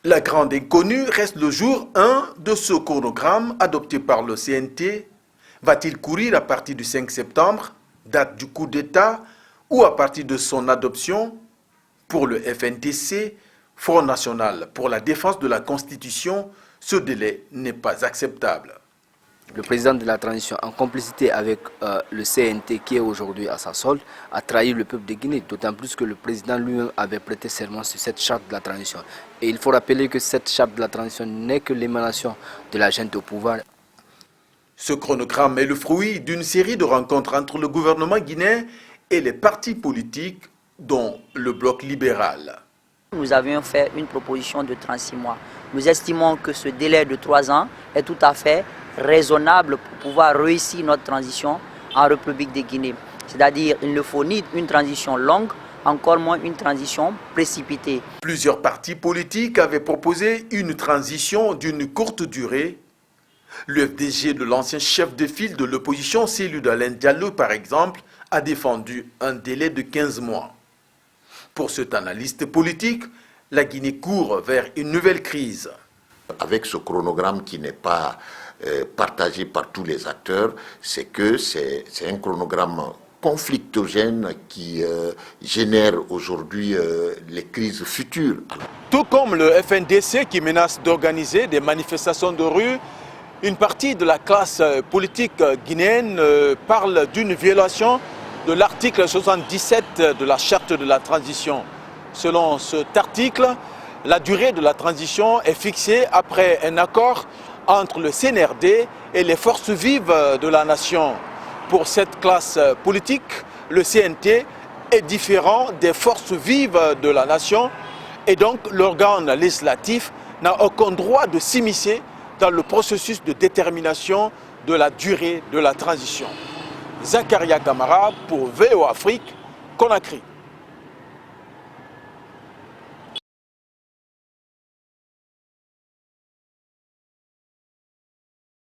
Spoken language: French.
La grande inconnue reste le jour 1 de ce chronogramme adopté par le CNT. Va-t-il courir à partir du 5 septembre, date du coup d'État, ou à partir de son adoption? Pour le FNDC, Front National pour la défense de la Constitution, ce délai n'est pas acceptable. Le président de la transition, en complicité avec le CNT qui est aujourd'hui à sa solde, a trahi le peuple de Guinée, d'autant plus que le président lui-même avait prêté serment sur cette charte de la transition. Et il faut rappeler que cette charte de la transition n'est que l'émanation de la junte au pouvoir. Ce chronogramme est le fruit d'une série de rencontres entre le gouvernement guinéen et les partis politiques, dont le bloc libéral. Nous avions fait une proposition de 36 mois. Nous estimons que ce délai de 3 ans est tout à fait raisonnable pour pouvoir réussir notre transition en République de Guinée. C'est-à-dire qu'il ne faut ni une transition longue, encore moins une transition précipitée. Plusieurs partis politiques avaient proposé une transition d'une courte durée. Le FDG de l'ancien chef de file de l'opposition, Cellou Alain Diallo par exemple, a défendu un délai de 15 mois. Pour cet analyste politique, la Guinée court vers une nouvelle crise. Avec ce chronogramme qui n'est pas partagé par tous les acteurs, c'est que c'est un chronogramme conflictogène qui génère aujourd'hui les crises futures. Tout comme le FNDC qui menace d'organiser des manifestations de rue, une partie de la classe politique guinéenne parle d'une violation de l'article 77 de la charte de la transition. Selon cet article, la durée de la transition est fixée après un accord entre le CNRD et les forces vives de la nation. Pour cette classe politique, le CNT est différent des forces vives de la nation et donc l'organe législatif n'a aucun droit de s'immiscer dans le processus de détermination de la durée de la transition. Zakaria Kamara pour VO Afrique, Conakry.